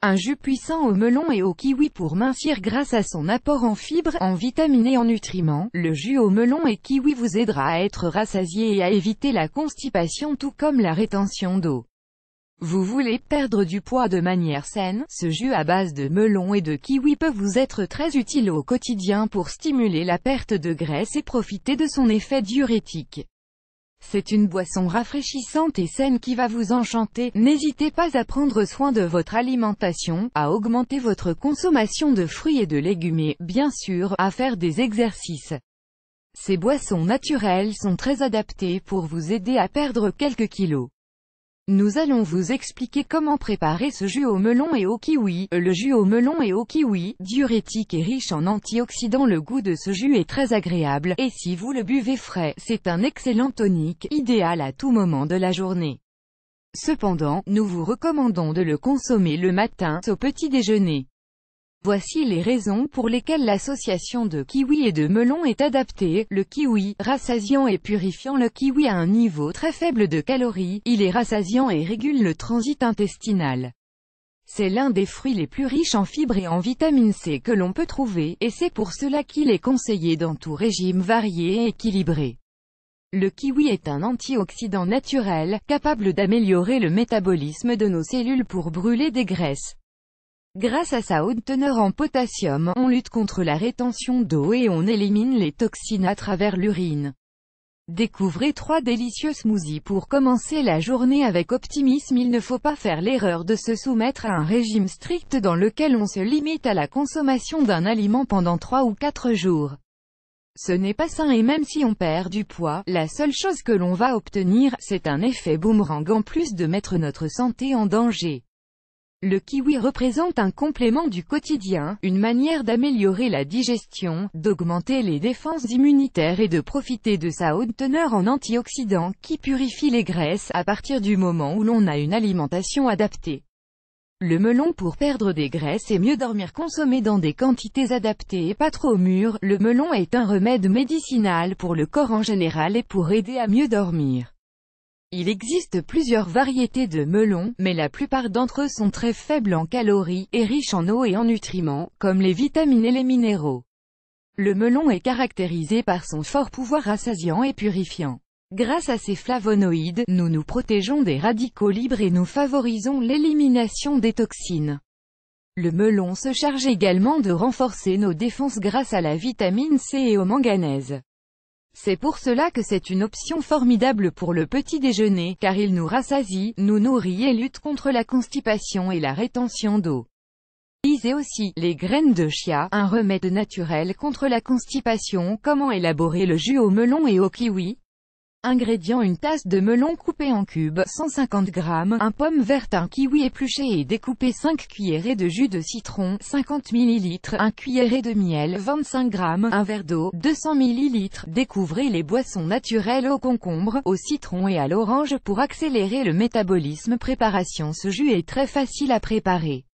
Un jus puissant au melon et au kiwi pour mincir grâce à son apport en fibres, en vitamines et en nutriments. Le jus au melon et kiwi vous aidera à être rassasié et à éviter la constipation tout comme la rétention d'eau. Vous voulez perdre du poids de manière saine? Ce jus à base de melon et de kiwi peut vous être très utile au quotidien pour stimuler la perte de graisse et profiter de son effet diurétique. C'est une boisson rafraîchissante et saine qui va vous enchanter. N'hésitez pas à prendre soin de votre alimentation, à augmenter votre consommation de fruits et de légumes et, bien sûr, à faire des exercices. Ces boissons naturelles sont très adaptées pour vous aider à perdre quelques kilos. Nous allons vous expliquer comment préparer ce jus au melon et au kiwi. Le jus au melon et au kiwi, diurétique et riche en antioxydants. Le goût de ce jus est très agréable, et si vous le buvez frais, c'est un excellent tonique, idéal à tout moment de la journée. Cependant, nous vous recommandons de le consommer le matin, au petit déjeuner. Voici les raisons pour lesquelles l'association de kiwi et de melon est adaptée. Le kiwi, rassasiant et purifiant. Le kiwi a un niveau très faible de calories, il est rassasiant et régule le transit intestinal. C'est l'un des fruits les plus riches en fibres et en vitamine C que l'on peut trouver, et c'est pour cela qu'il est conseillé dans tout régime varié et équilibré. Le kiwi est un antioxydant naturel, capable d'améliorer le métabolisme de nos cellules pour brûler des graisses. Grâce à sa haute teneur en potassium, on lutte contre la rétention d'eau et on élimine les toxines à travers l'urine. Découvrez 3 délicieux smoothies pour commencer la journée avec optimisme. Il ne faut pas faire l'erreur de se soumettre à un régime strict dans lequel on se limite à la consommation d'un aliment pendant 3 ou 4 jours. Ce n'est pas sain et même si on perd du poids, la seule chose que l'on va obtenir, c'est un effet boomerang en plus de mettre notre santé en danger. Le kiwi représente un complément du quotidien, une manière d'améliorer la digestion, d'augmenter les défenses immunitaires et de profiter de sa haute teneur en antioxydants qui purifie les graisses à partir du moment où l'on a une alimentation adaptée. Le melon pour perdre des graisses et mieux dormir. Consommé dans des quantités adaptées et pas trop mûres, le melon est un remède médicinal pour le corps en général et pour aider à mieux dormir. Il existe plusieurs variétés de melons, mais la plupart d'entre eux sont très faibles en calories, et riches en eau et en nutriments, comme les vitamines et les minéraux. Le melon est caractérisé par son fort pouvoir rassasiant et purifiant. Grâce à ses flavonoïdes, nous nous protégeons des radicaux libres et nous favorisons l'élimination des toxines. Le melon se charge également de renforcer nos défenses grâce à la vitamine C et au manganèse. C'est pour cela que c'est une option formidable pour le petit déjeuner, car il nous rassasie, nous nourrit et lutte contre la constipation et la rétention d'eau. Lisez aussi les graines de chia, un remède naturel contre la constipation. Comment élaborer le jus au melon et au kiwi? Ingrédients: une tasse de melon coupé en cubes, 150 g, un pomme verte, un kiwi épluché et découpé, 5 cuillerées de jus de citron, 50 ml, un cuillerée de miel, 25 g, un verre d'eau, 200 ml. Découvrez les boissons naturelles au concombre, au citron et à l'orange pour accélérer le métabolisme. Préparation: ce jus est très facile à préparer.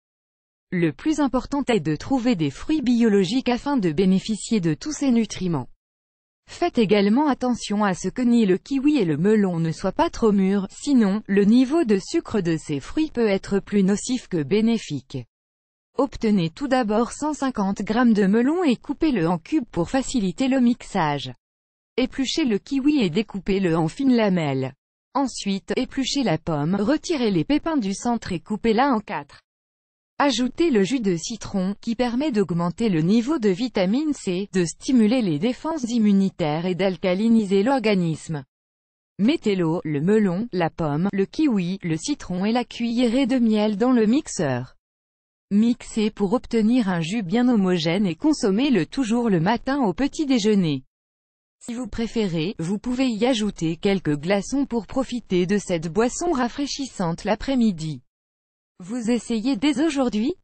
Le plus important est de trouver des fruits biologiques afin de bénéficier de tous ces nutriments. Faites également attention à ce que ni le kiwi et le melon ne soient pas trop mûrs, sinon, le niveau de sucre de ces fruits peut être plus nocif que bénéfique. Obtenez tout d'abord 150 g de melon et coupez-le en cubes pour faciliter le mixage. Épluchez le kiwi et découpez-le en fines lamelles. Ensuite, épluchez la pomme, retirez les pépins du centre et coupez-la en 4. Ajoutez le jus de citron, qui permet d'augmenter le niveau de vitamine C, de stimuler les défenses immunitaires et d'alcaliniser l'organisme. Mettez l'eau, le melon, la pomme, le kiwi, le citron et la cuillerée de miel dans le mixeur. Mixez pour obtenir un jus bien homogène et consommez-le toujours le matin au petit déjeuner. Si vous préférez, vous pouvez y ajouter quelques glaçons pour profiter de cette boisson rafraîchissante l'après-midi. Vous essayez dès aujourd'hui?